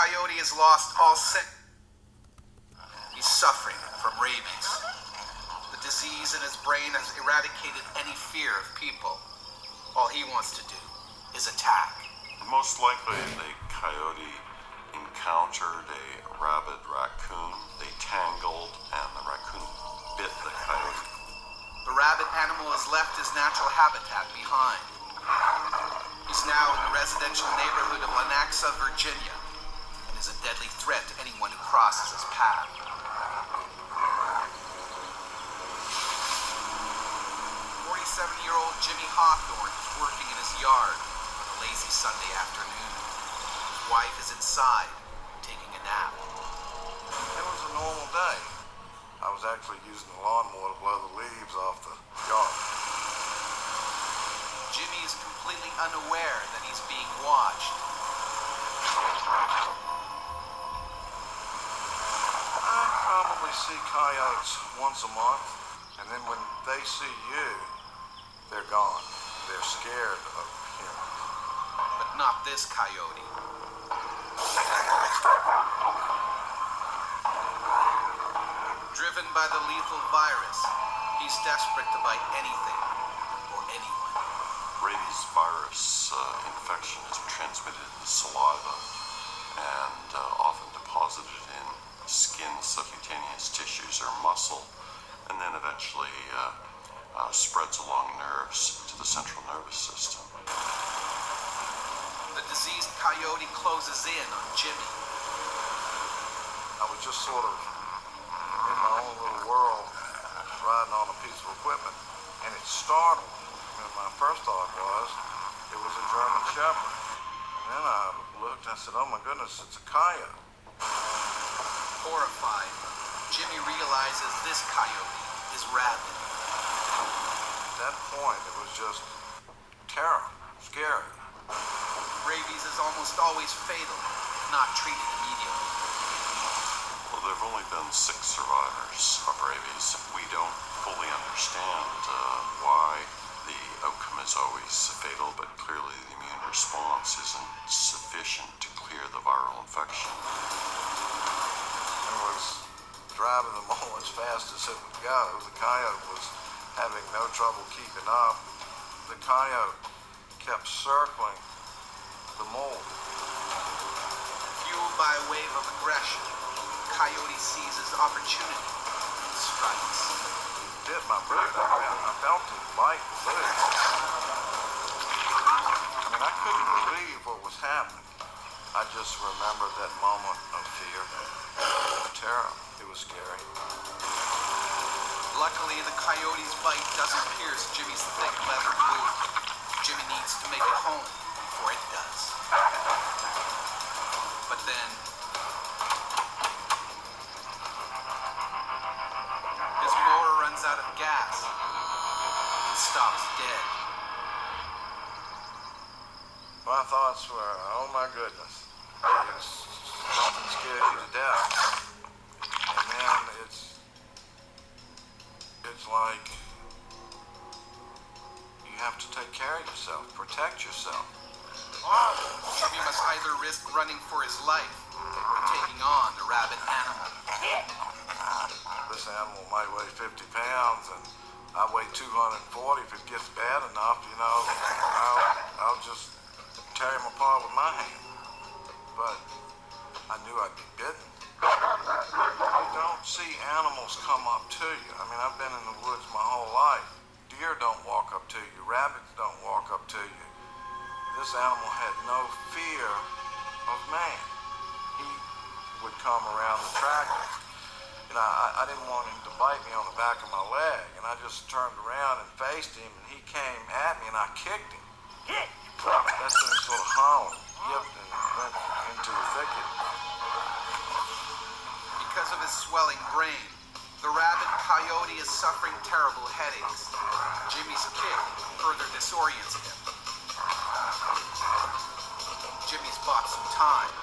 Coyote has lost all He's suffering from rabies. The disease in his brain has eradicated any fear of people. All he wants to do is attack. Most likely, the coyote encountered a rabid raccoon. They tangled, and the raccoon bit the coyote. The rabid animal has left his natural habitat behind. He's now in the residential neighborhood of Lenaxa, Virginia, and is a deadly threat to anyone who crosses his path. 47-year-old Jimmy Hawthorne is working in his yard on a lazy Sunday afternoon. His wife is inside, taking a nap. It was a normal day. I was actually using the lawnmower to blow the leaves off the yard. Jimmy is completely unaware that he's being watched. I probably see coyotes once a month, and then when they see you, they're gone. They're scared of humans. But not this coyote. Driven by the lethal virus, he's desperate to bite anything or anyone. Rabies virus infection is transmitted in saliva and often deposited in skin, subcutaneous tissues, or muscle, and then eventually spreads along nerves to the central nervous system. The diseased coyote closes in on Jimmy. I was just sort of in my own little world, riding on a piece of equipment, and it startled me. And my first thought was, it was a German Shepherd. And then I looked and I said, oh my goodness, it's a coyote. Horrified, Jimmy realizes this coyote is rabid. At that point, it was just terror, scary. Rabies is almost always fatal if not treated immediately. Well, there have only been 6 survivors of rabies. We don't fully understand why the outcome is always fatal, but clearly the immune response isn't sufficient to clear the viral infection. It was driving them all as fast as it would go. The coyote was having no trouble keeping up. The coyote kept circling the mold. Fueled by a wave of aggression, coyote seizes opportunity and strikes. It bit my boot. I felt it bite the boot. I mean, I couldn't believe what was happening. I just remembered that moment of fear, of terror. It was scary. Luckily, the coyote's bite doesn't pierce Jimmy's thick leather boot. Jimmy needs to make it home before it does. But then, his mower runs out of gas and stops dead. My thoughts were, oh my goodness, something scared you to death. And then it's like you have to take care of yourself, protect yourself. Jimmy must either risk running for his life or taking on the rabid animal. This animal might weigh 50 pounds, and I weigh 240. If it gets bad enough, I'll just tear him apart with my hand. But I knew I'd be bitten. You don't see animals come up to you. I mean, I've been in the woods my whole life. Deer don't walk up to you. Rabbits don't walk up to you. This animal had no fear of man. He would come around the tractor. And I didn't want him to bite me on the back of my leg. And I just turned around and faced him, and he came at me, and I kicked him. That's when he sort of howled, yipped, and went into the thicket. Because of his swelling brain, the rabid coyote is suffering terrible headaches. Jimmy's kick further disorients him. Jimmy's bought some time.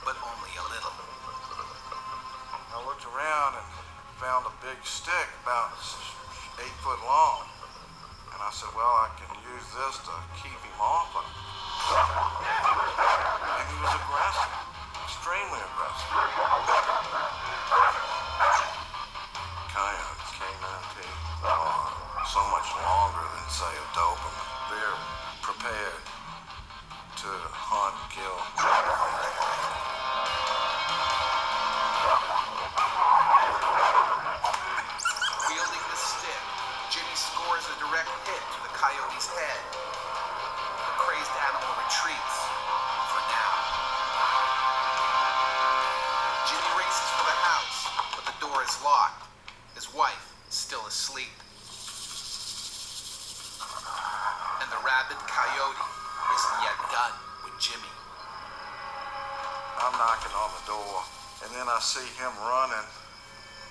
But only a little. I looked around and found a big stick about 8 foot long. And And I said, well, I can use this to keep him off of. And he was aggressive, extremely aggressive. Coyotes, K9P, are so much longer than, say, a Doberman. They're prepared to hunt, kill. Wielding the stick, Jimmy scores a direct hit to the coyote's head. The crazed animal retreats, for now. Jimmy races for the house, but the door is locked. His wife is still asleep. And the rabid coyote isn't yet done with Jimmy. I'm knocking on the door, and then I see him running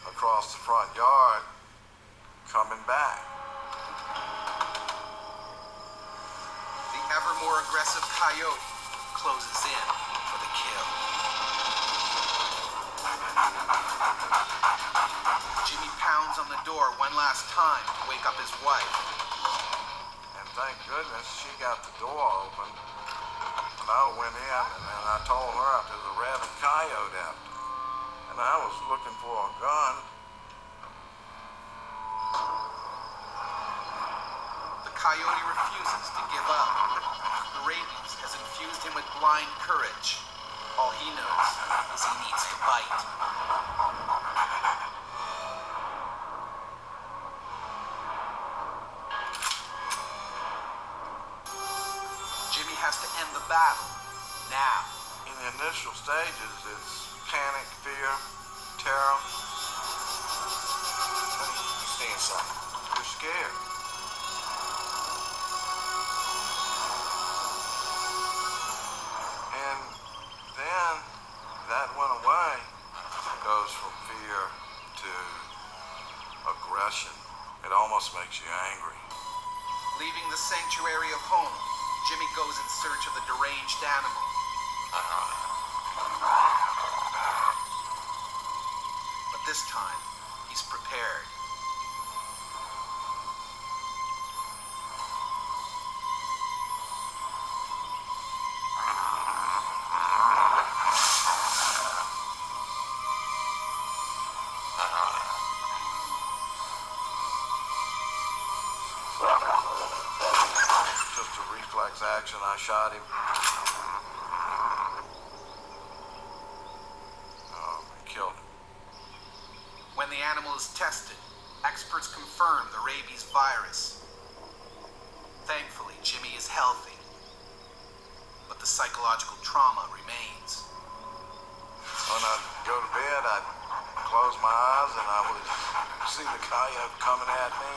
across the front yard, coming back. The ever more aggressive coyote closes in for the kill. Jimmy pounds on the door one last time to wake up his wife. And thank goodness she got the door open. And I went in and I told her there's a rabid coyote out there. And I was looking for a gun. The coyote refuses to give up. The rabies has infused him with blind courage. All he knows is he needs to bite. Jimmy has to end the battle now. In the initial stages, it's panic, fear, terror. You stay inside. You're scared. And then that went away. It goes from fear to aggression. It almost makes you angry. Leaving the sanctuary of home, Jimmy goes in search of the deranged animal. But this time, he's prepared. Just a reflex action. I shot him. I killed him. When the animal is tested, experts confirm the rabies virus. Thankfully, Jimmy is healthy, but the psychological trauma remains. When I'd go to bed, I'd close my eyes and I would see the coyote coming at me.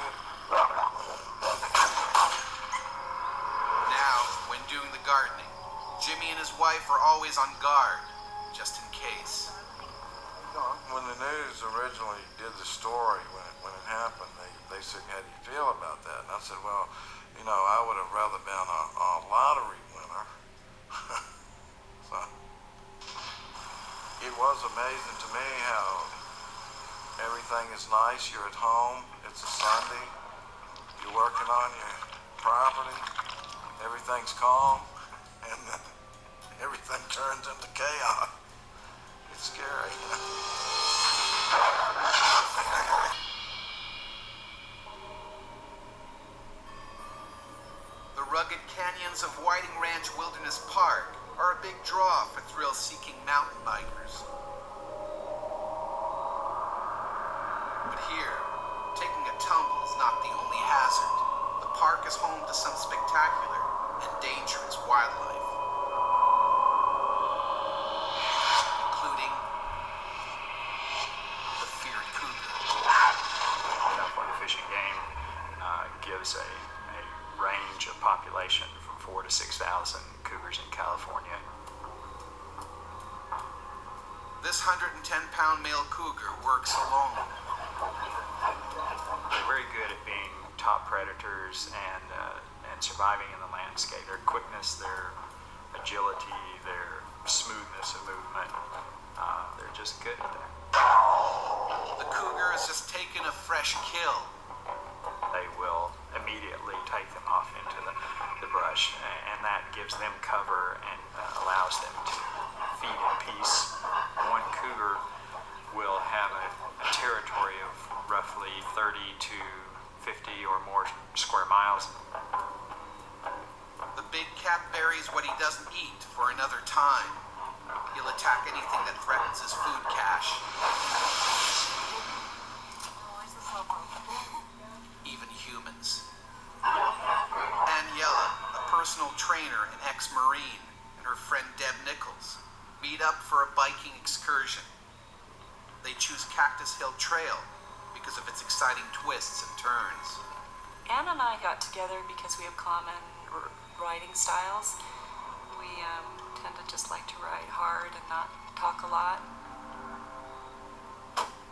Now, when doing the gardening, Jimmy and his wife are always on guard, just in case. When the news originally did the story, when it happened, they said, how do you feel about that? And I said, well, I would have rather been a lottery winner. So, it was amazing to me how everything is nice. You're at home. It's a Sunday. You're working on your property. Everything's calm. And then everything turns into chaos. It's scary. The rugged canyons of Whiting Ranch Wilderness Park are a big draw for thrill-seeking mountain bikers. But here, taking a tumble is not the only hazard. The park is home to some spectacular and dangerous wildlife, including the feared cougar. California Fish and Game gives a range of population from 4,000 to 6,000 cougars in California. This 110-pound male cougar works alone. They're very good at being top predators and surviving in the landscape. Their quickness, their agility, their smoothness of movement, they're just good at that. The cougar has just taken a fresh kill. They will immediately take them off into the brush, and that gives them cover and allows them to feed in peace. One cougar will have a territory of roughly 30 to 50 or more square miles. The big cat buries what he doesn't eat for another time. He'll attack anything that threatens his food cache. Even humans. Aniela, a personal trainer and ex-Marine, and her friend Deb Nichols meet up for a biking excursion. They choose Cactus Hill Trail because of its exciting twists and turns. Anne and I got together because we have common riding styles. We tend to just like to ride hard and not talk a lot.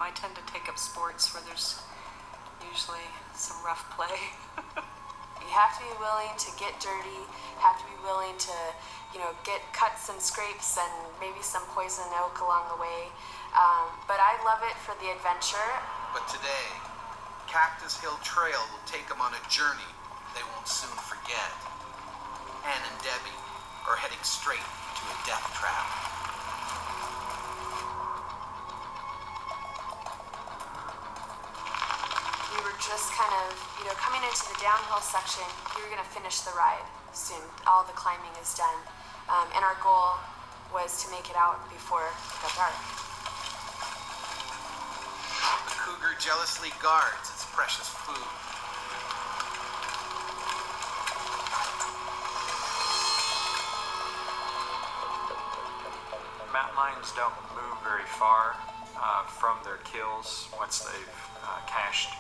I tend to take up sports where there's usually some rough play. You have to be willing to get dirty, have to be willing to, get cuts and scrapes and maybe some poison oak along the way. But I love it for the adventure. But today, Cactus Hill Trail will take them on a journey they won't soon forget. Anne and Debbie are heading straight into a death trap. We were just kind of, coming into the downhill section. We were going to finish the ride soon. All the climbing is done. And our goal was to make it out before it got dark. The cougar jealously guards its precious food. Mountain lions don't move very far from their kills. Once they've cached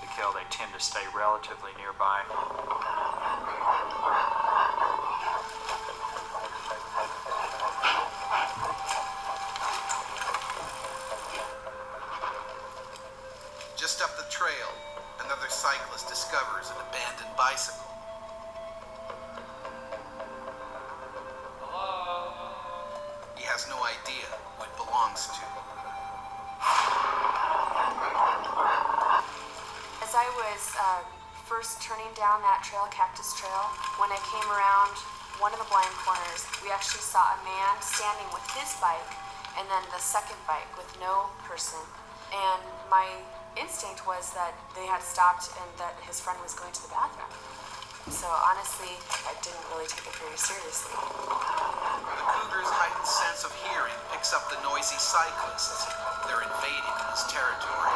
the kill, they tend to stay relatively nearby. Just up the trail, another cyclist discovers an abandoned bicycle. He has no idea who it belongs to. As I was first turning down that trail, Cactus Trail, when I came around one of the blind corners, we actually saw a man standing with his bike and then the second bike with no person. And my instinct was that they had stopped and that his friend was going to the bathroom. So honestly, I didn't really take it very seriously. The cougar's heightened sense of hearing picks up the noisy cyclists. They're invading his territory.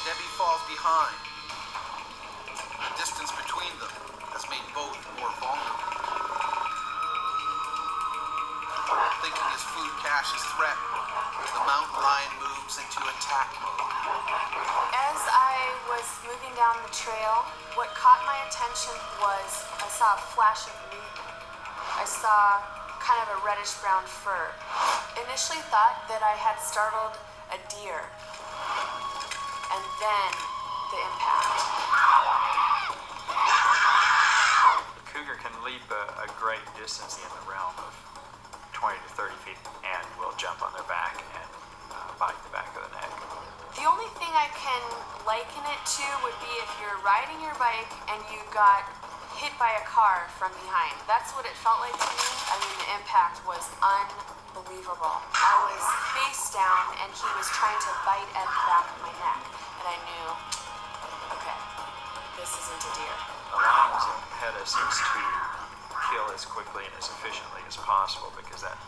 Debbie falls behind. The distance between them has made both more vulnerable. Thinking his food cache is threatened, the mountain lion moves into attack mode. As I was moving down the trail, what caught my attention was I saw a flash of movement. I saw kind of a reddish-brown fur. Initially thought that I had startled a deer. And then the impact. The cougar can leap a great distance in the realm of 20 to 30 feet and will jump on their back and bite the back of the neck. The only thing I can liken it to would be if you're riding your bike and you got hit by a car from behind. That's what it felt like to me. I mean, the impact was unbelievable. I was face down and he was trying to bite at the back of my neck. And I knew, okay, this isn't a deer. The lion's impetus is to kill as quickly and as efficiently as possible because that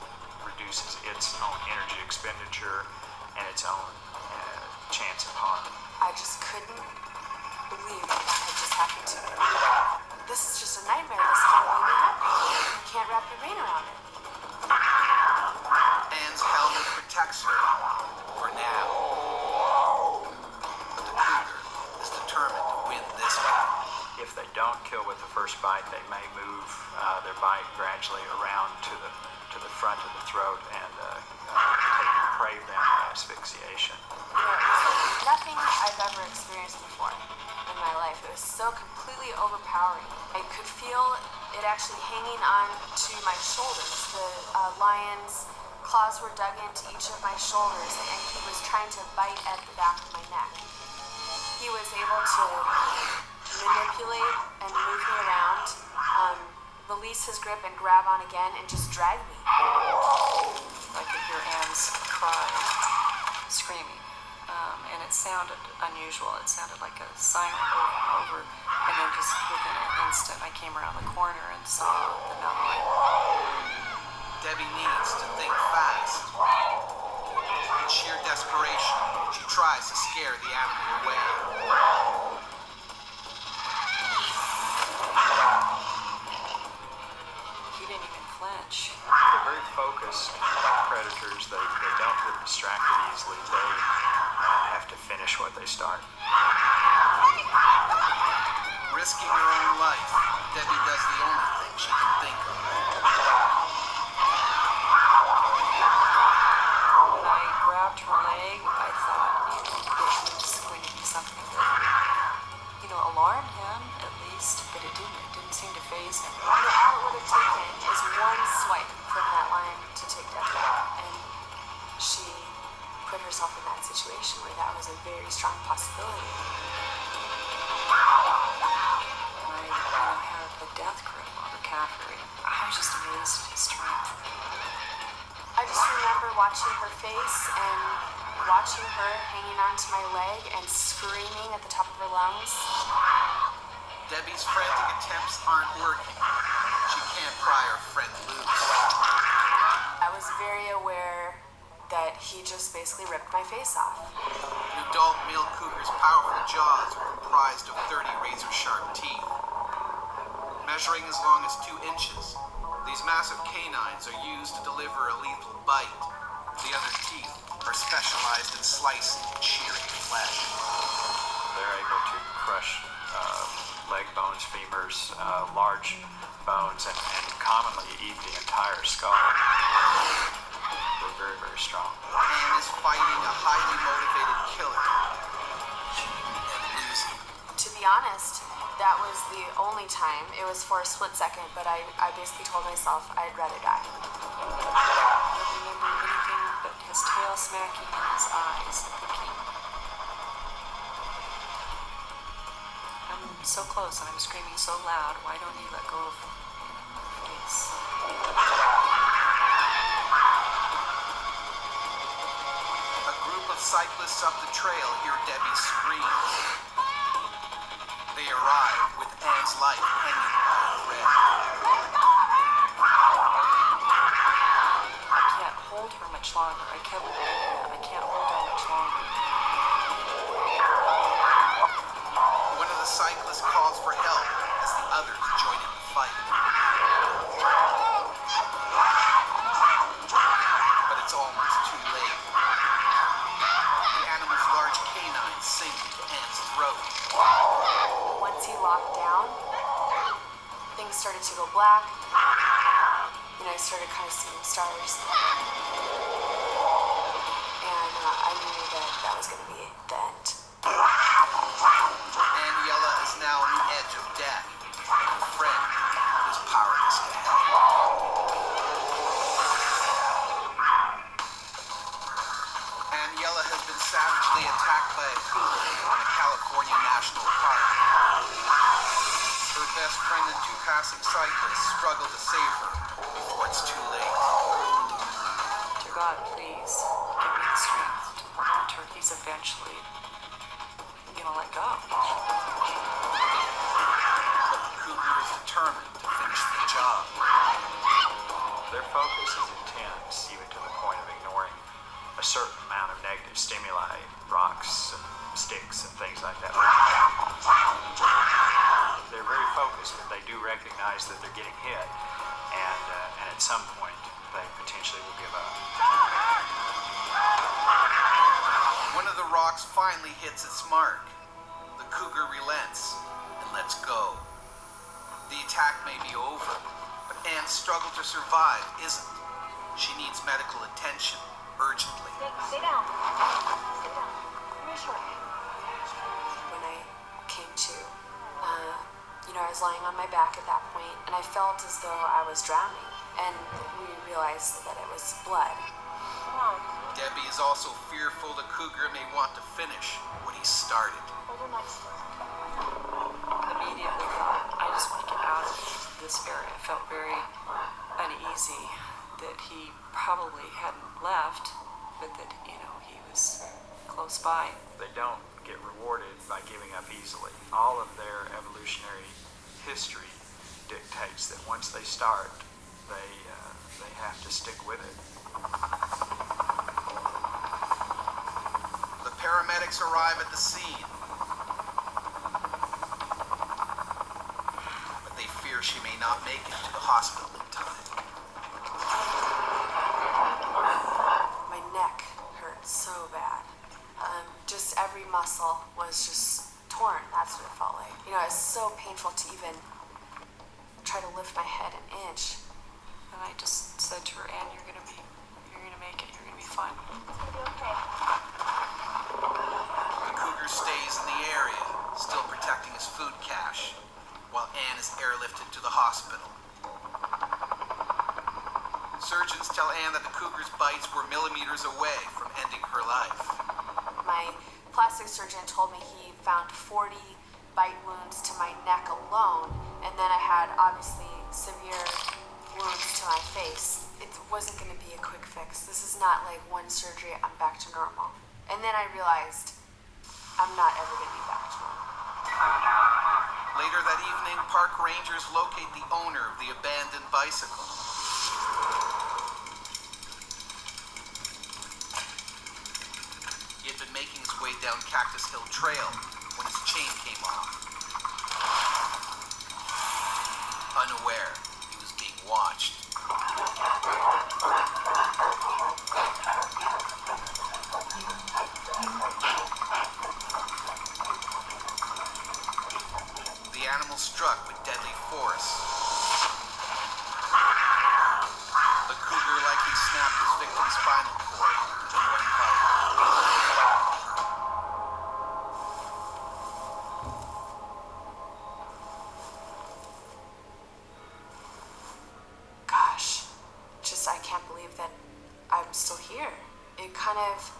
reduces its own energy expenditure and its own chance of harm. I just couldn't believe that had just happened to me. This is just a nightmare. This can't really happen. You can't wrap your brain around it. Anne's helmet protects her for now. But the cougar is determined to win this battle. If they don't kill with the first bite, they may move their bite gradually around to the front of the throat and deprave them by asphyxiation. Nothing I've ever experienced before in my life. It was so completely overpowering. I could feel it actually hanging on to my shoulders. The lion's claws were dug into each of my shoulders, and he was trying to bite at the back of my neck. He was able to manipulate and move me around, release his grip and grab on again and just drag me. I could hear Anne's cry, screaming, and it sounded unusual. It sounded like a siren over, and then just within an instant, I came around the corner and saw the mountain lion. Debbie needs to think fast. In sheer desperation, she tries to scare the animal away. He didn't even flinch. They're very focused predators. They don't get distracted easily. They have to finish what they start. Risking her own life, Debbie does the only thing she can think of. When I grabbed her leg, I thought it was going to be something that, alarmed him at least, but it didn't seem to faze him. All it would have taken is one swipe from that lion to take Debbie out, and she put herself in that situation where that was a very strong possibility. And I had a death grip on her caffrey. I was just amazed at his strength. I just remember watching her face and watching her hanging onto my leg and screaming at the top of her lungs. Debbie's frantic attempts aren't working. She can't pry her friend loose. I was very aware that he just basically ripped my face off. An adult male cougar's powerful jaws are comprised of 30 razor-sharp teeth. Measuring as long as 2 inches, these massive canines are used to deliver a lethal bite. The other teeth are specialized in slicing and shearing flesh. They're able to crush leg bones, femurs, large bones, and commonly eat the entire skull. They're very, very strong. Anne is fighting a highly motivated killer and losing. To be honest, that was the only time. It was for a split second, but I basically told myself I'd rather die. I don't remember anything but his tail smacking and his eyes thinking, I'm so close and I'm screaming so loud, why don't you let go of my face? A group of cyclists up the trail hear Debbie's screams. They arrive with Anne's life hanging by a thread. I can't hold her much longer. I can't hold her much longer. One of the cyclists calls for help as the others join in the fight. But it's almost too late. The animal's large canines sink into Anne's throat. Once he locked down, things started to go black, and I started kind of seeing stars. And I knew that was going to be the end. Aniela is now on the edge of death. Her friend is powerless to help. Aniela has been savagely attacked by a cougar in a California national park. Her best friend and 2 passing cyclists struggle to save her before it's too late. Dear God, please give me the strength to hold on to her. He's eventually gonna let go. But the cougar is determined to finish the job. Their focus is intense, even to the point of ignoring a certain amount of negative stimuli, rocks and sticks and things like that. They're very focused, but they do recognize that they're getting hit, and at some point they potentially will give up. One of the rocks finally hits its mark. The cougar relents and lets go. The attack may be over, but Anne's struggle to survive isn't. She needs medical attention urgently. Stay down. Stay down. Reassuring. was lying on my back at that point, and I felt as though I was drowning. And we realized that it was blood. Debbie is also fearful the cougar may want to finish what he started. Immediately thought, I just want to get out of this area. I felt very uneasy that he probably hadn't left, but that, he was close by. They don't get rewarded by giving up easily. All of their evolutionary history dictates that once they start, they have to stick with it. The paramedics arrive at the scene, but they fear she may not make it to the hospital in time. My neck hurt so bad. Just every muscle was just torn. That's what it felt like. It's so painful to even try to lift my head an inch. And I just said to her, Anne, you're gonna make it. You're gonna be fine. The cougar stays in the area, still protecting his food cache, while Anne is airlifted to the hospital. Surgeons tell Anne that the cougar's bites were millimeters away from ending her life. My plastic surgeon told me he found 40 bite wounds to my neck alone, and then I had obviously severe wounds to my face. It wasn't going to be a quick fix. This is not like one surgery, I'm back to normal. And then I realized I'm not ever going to be back to normal. Later that evening, park rangers locate the owner of the abandoned bicycle. He had been making his way down Cactus Hill Trail when his chain came off. Unaware, he was being watched. The animal struck with deadly force. The cougar likely snapped his victim's spinal cord in one bite. Gosh, I can't believe that I'm still here. It kind of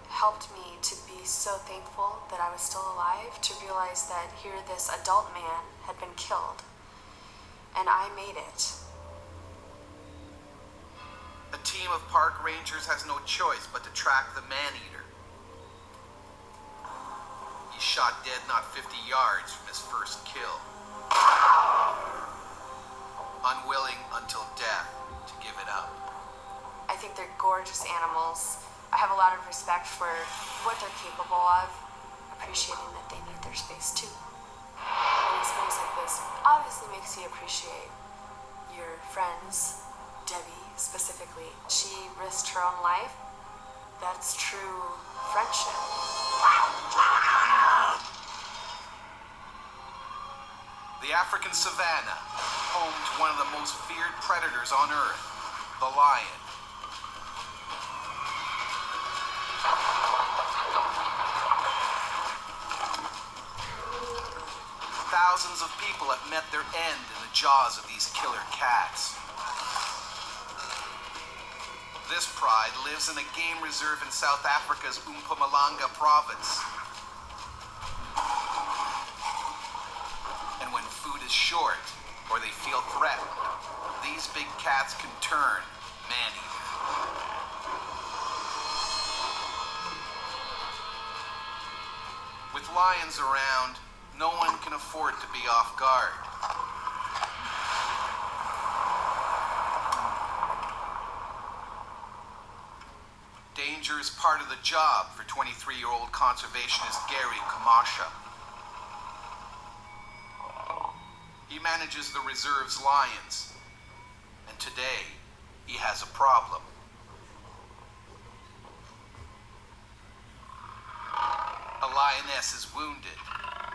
helped me to be so thankful that I was still alive, to realize that here this adult man had been killed, and I made it. A team of park rangers has no choice but to track the man-eater. He's shot dead not 50 yards from his first kill. Unwilling until death to give it up. I think they're gorgeous animals. I have a lot of respect for what they're capable of, appreciating that they need their space too. An experience like this obviously makes you appreciate your friends. Debbie specifically, she risked her own life. That's true friendship. The African savanna, home to one of the most feared predators on Earth, the lion. Thousands of people have met their end in the jaws of these killer cats. This pride lives in a game reserve in South Africa's Mpumalanga province. And when food is short, or they feel threatened, these big cats can turn man-eater. With lions around, no one can afford to be off guard. Danger is part of the job for 23-year-old conservationist Gary Kamasha. He manages the reserve's lions, and today he has a problem. A lioness is wounded,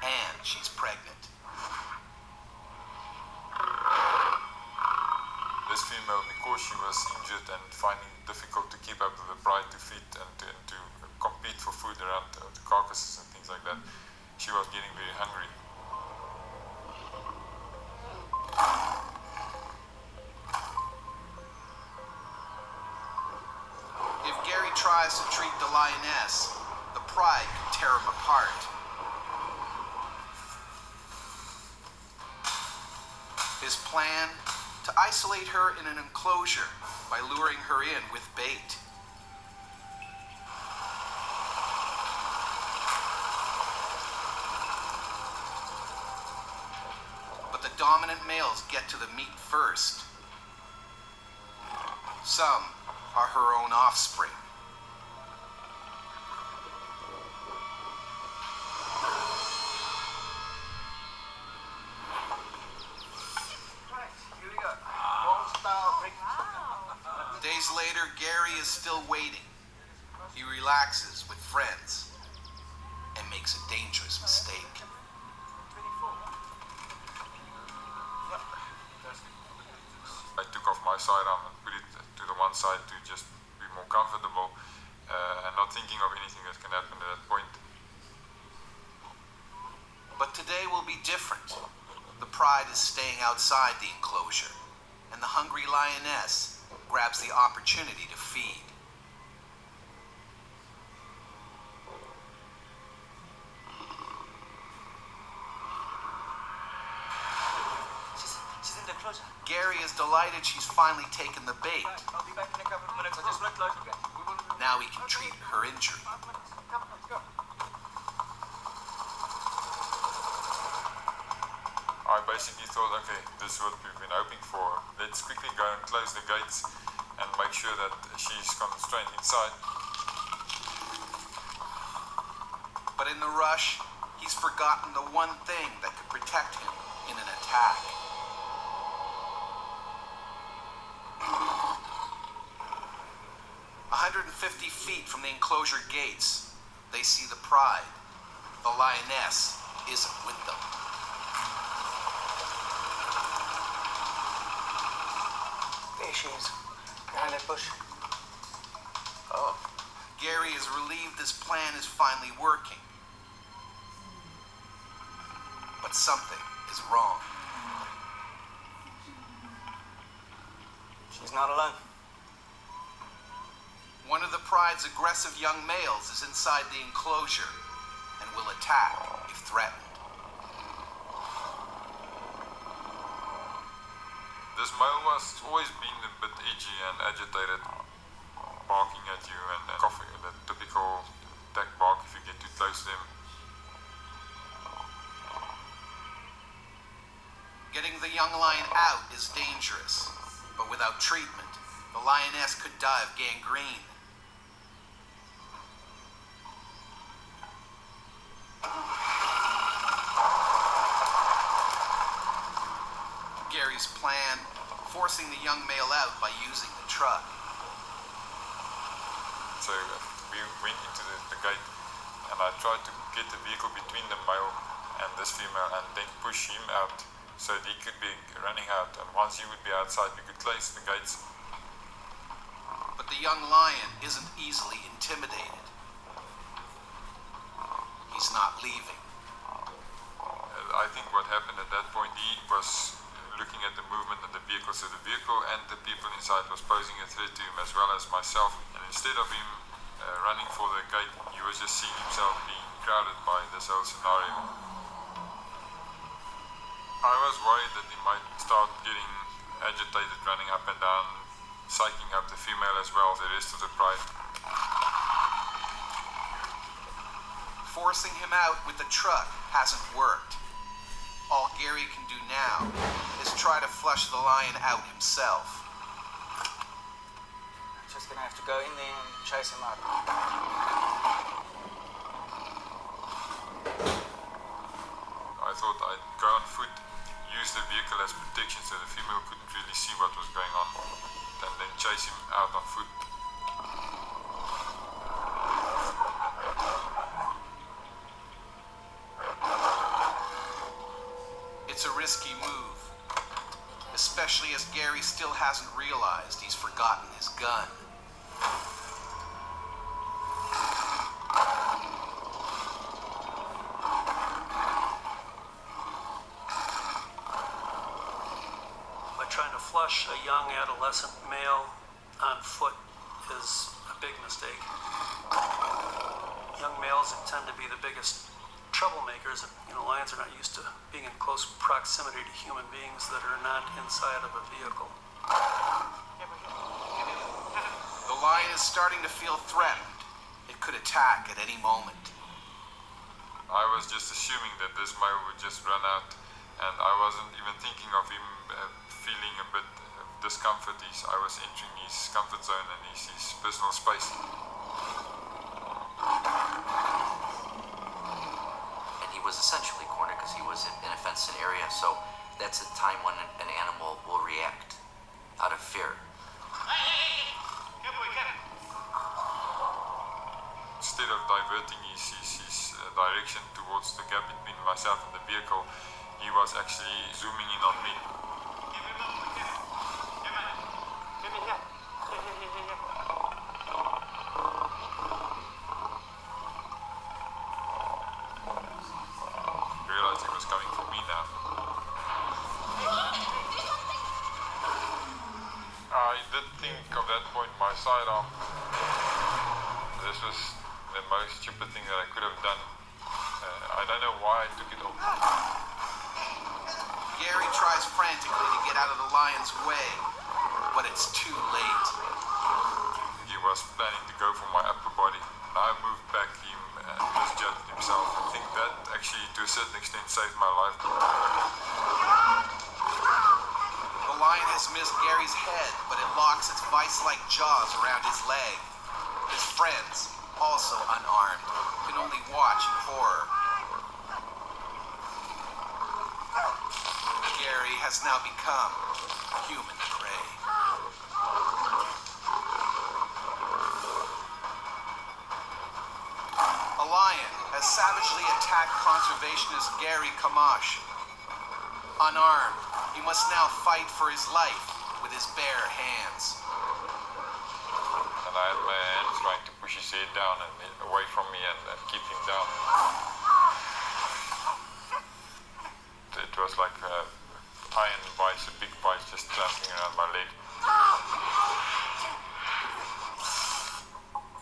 and she's pregnant. This female, because she was injured and finding it difficult to keep up with the pride to feed and to compete for food around the carcasses and things like that, she was getting very hungry. tries to treat the lioness, the pride could tear him apart. His plan? To isolate her in an enclosure by luring her in with bait. But the dominant males get to the meat first. Some are her own offspring. Days later, Gary is still waiting. He relaxes with friends and makes a dangerous mistake. I took off my sidearm and put it to the one side to just be more comfortable and not thinking of anything that can happen at that point. But today will be different. The pride is staying outside the enclosure, and the hungry lioness grabs the opportunity to feed. She's in the closer. Gary is delighted she's finally taken the bait. I'll be back in a couple of minutes. I just want to close again. Now he can treat her injury. Come, let's go. I basically thought, okay, this is what we've been hoping for. Let's quickly go and close the gates and make sure that she's constrained inside. But in the rush, he's forgotten the one thing that could protect him in an attack. "150 feet from the enclosure gates, they see the pride. The lioness isn't with them. There she is. Behind that bush. Oh. Gary is relieved his plan is finally working. But something is wrong. She's not alone. One of the pride's aggressive young males is inside the enclosure and will attack if threatened. This male was always been a bit edgy and agitated, barking at you and coughing, the typical attack bark if you get too close to him. Getting the young lion out is dangerous, but without treatment, the lioness could die of gangrene. Gary's plan, forcing the young male out by using the truck. So we went into the gate and I tried to get the vehicle between the male and this female and then push him out so that he could be running out, and once he would be outside we could close the gates. But the young lion isn't easily intimidated. He's not leaving. I think what happened at that point, he was looking at the movement of the vehicle, so the vehicle and the people inside was posing a threat to him as well as myself, and instead of him running for the gate, he was just seeing himself being crowded by this whole scenario. I was worried that he might start getting agitated, running up and down, psyching up the female as well as the rest of the pride. Forcing him out with the truck hasn't worked. All Gary can do now is try to flush the lion out himself. Just gonna have to go in there and chase him out. I thought I'd go on foot, use the vehicle as protection so the female couldn't really see what was going on, and then chase him out on foot. It's a risky move, especially as Gary still hasn't realized he's forgotten his gun. But trying to flush a young adolescent male on foot is a big mistake. Young males tend to be the biggest troublemakers. Lions are not used to being in close proximity to human beings that are not inside of a vehicle. The lion is starting to feel threatened. It could attack at any moment. I was just assuming that this male would just run out, and I wasn't even thinking of him feeling a bit of discomfort. I was entering his comfort zone and his personal space. And he was essentially cornered because he was in a fenced area, so that's a time when an animal will react out of fear. Instead of diverting his direction towards the gap between myself and the vehicle, he was actually zooming in on me. Realized he was coming for me now. I did think of that point my sidearm. This was the most stupid thing that I could have done. I don't know why I took it off. Gary tries frantically to get out of the lion's way, but it's too late. He was planning to go for my upper body. I moved back him and misjudged himself. I think that actually, to a certain extent, saved my life. The lion has missed Gary's head, but it locks its vice-like jaws around his leg. His friends, also unarmed, can only watch in horror. Gary has now become human prey. A lion has savagely attacked conservationist Gary Kamash. Unarmed, he must now fight for his life with his bare hands. And I had my hands trying to push his head down and away from me and keep him down. It was like an iron vice, a big vice just clamping around my leg.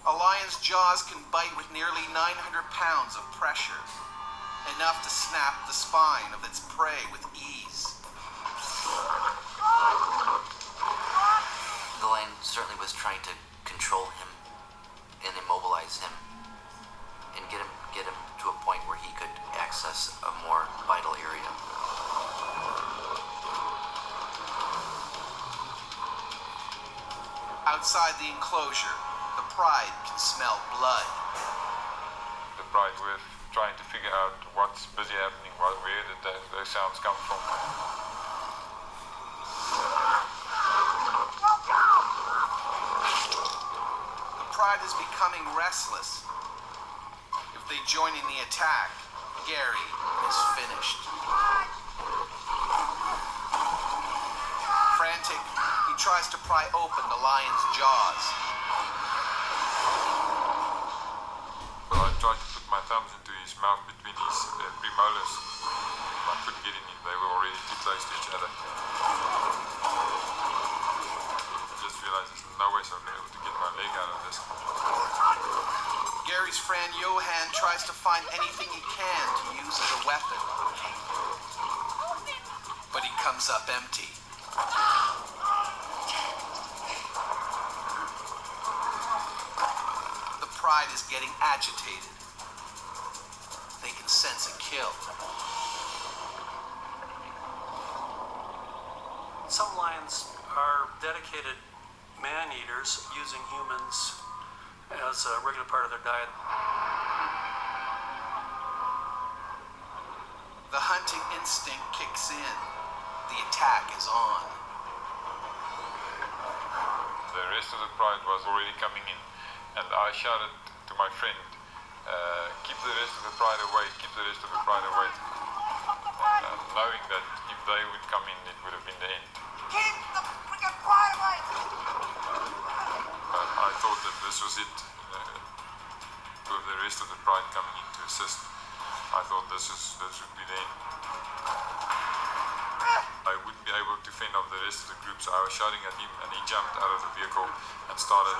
A lion's jaws can bite with nearly 900 pounds of pressure, enough to snap the spine of its prey with ease. The lion certainly was trying to control him and immobilize him and get him to a point where he could access a more vital area. Outside the enclosure, the pride can smell blood. The pride were trying to figure out what's busy happening, where did those sounds come from. The pride is becoming restless. If they join in the attack, Gary is finished. Frantic, he tries to pry open the lion's jaws. But I tried to put my thumbs into his mouth between his premolars. I couldn't get in him, they were already too close to each other. I just realized there's no way so I'll be able to get my leg out of this. Gary's friend Johan tries to find anything he can to use as a weapon. But he comes up empty. The pride is getting agitated. They can sense a kill. Some lions are dedicated man-eaters, using humans as a regular part of their diet. The hunting instinct kicks in. The attack is on. The rest of the pride was already coming in, and I shouted to my friend, keep the rest of the pride away, keep the rest of the pride away. Knowing that if they would come in, it would have been the end. Keep the freaking pride away! I thought that this was it. With the rest of the pride coming in to assist, I thought this would be the end. I wouldn't be able to fend off the rest of the group, so I was shouting at him, and he jumped out of the vehicle and started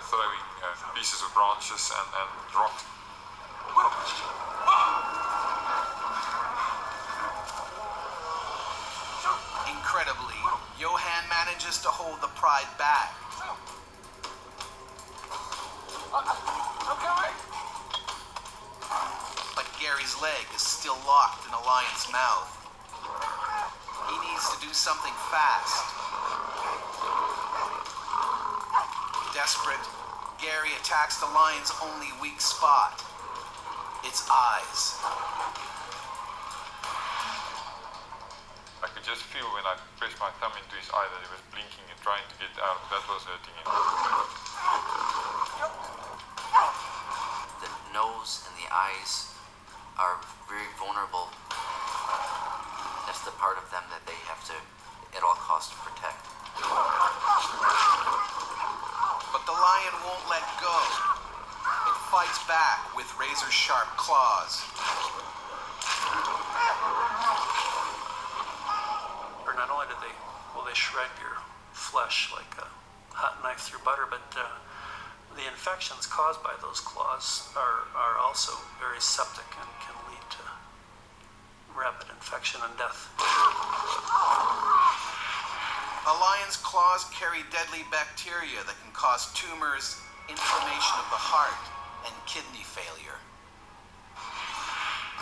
throwing pieces of branches and rocks. Incredibly, Johan manages to hold the pride back. But Gary's leg is still locked in the lion's mouth. He needs to do something fast. Desperate, Gary attacks the lion's only weak spot, its eyes. I could just feel when I pressed my thumb into his eye that he was blinking and trying to get out. That was hurting him. The nose and the eyes are very vulnerable. That's the part of them that they have to, at all costs, protect. But the lion won't let go. It fights back with razor-sharp claws. Or not only will they shred your flesh like a hot knife through butter, but the infections caused by those claws are also very septic and can lead to rapid infection and death. A lion's claws carry deadly bacteria that can cause tumors, inflammation of the heart, and kidney failure.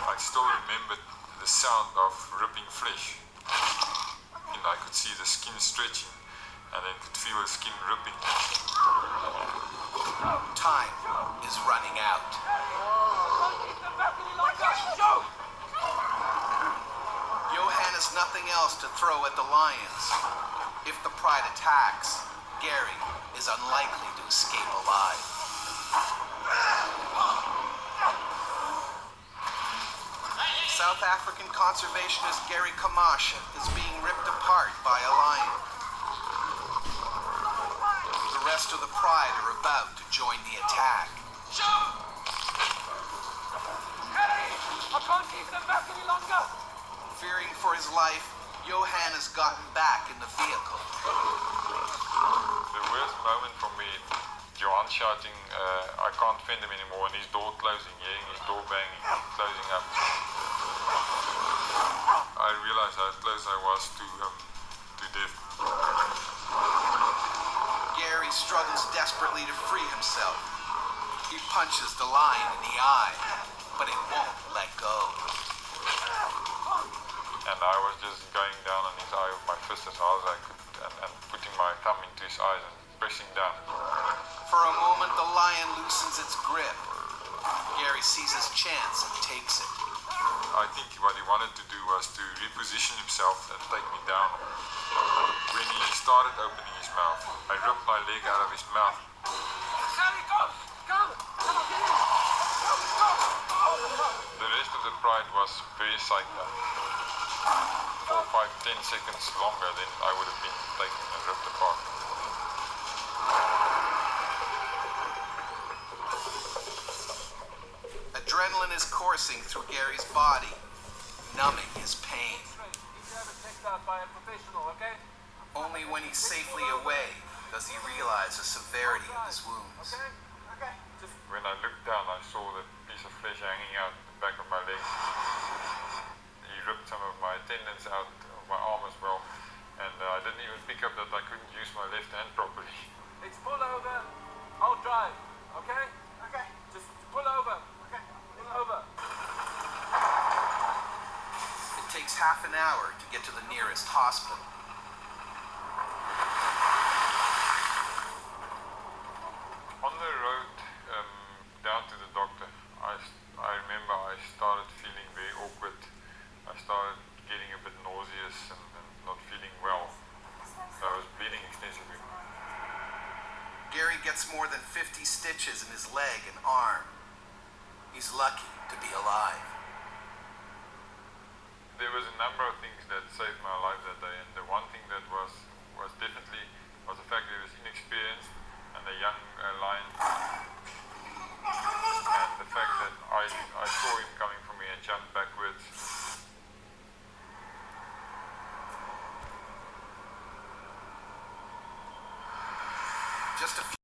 I still remembered the sound of ripping flesh. And I could see the skin stretching, and then could feel the skin ripping. Time is running out. Johan has nothing else to throw at the lions. If the pride attacks, Gary is unlikely to escape alive. South African conservationist Gary Kamasha is being ripped apart by a lion. The rest of the pride are about to join the attack. I can't keep them back any longer. Fearing for his life, Johan has gotten back in the vehicle. The worst moment for me, Johan shouting, I can't fend him anymore, and his door closing, hearing his door banging, closing up. I realized how close I was to death. Gary struggles desperately to free himself. He punches the lion in the eye, but it won't let go. And I was just going down on his eye with my fist as hard as I could, and putting my thumb into his eyes and pressing down. For a moment, the lion loosens its grip. Gary sees his chance and takes it. I think what he wanted to do was to reposition himself and take me down. When he started opening his mouth, I ripped my leg out of his mouth. The rest of the pride was very psyched out. 4, 5, 10 seconds longer than I would have been taken and ripped apart. Adrenaline is coursing through Gary's body, numbing his pain. Only when he's safely away does he realize the severity of his wounds. When I looked down, I saw the piece of flesh hanging out the back of my leg. He ripped some of my tendons out of my arm as well, and I didn't even pick up that I couldn't use my left hand properly. It's pull over. I'll drive. Okay? Okay. Just pull over. Okay. Pull over. It takes half an hour to get to the nearest hospital. On the road down to the doctor, I remember I started feeling very awkward. I started getting a bit nauseous and not feeling well. I was bleeding extensively. Gary gets more than 50 stitches in his leg and arm. He's lucky to be alive. There was a number of things that saved my life that day, and the one thing that was definitely was the fact that he was inexperienced and a young lion, and the fact that I saw him coming for me and jumped backwards. just a few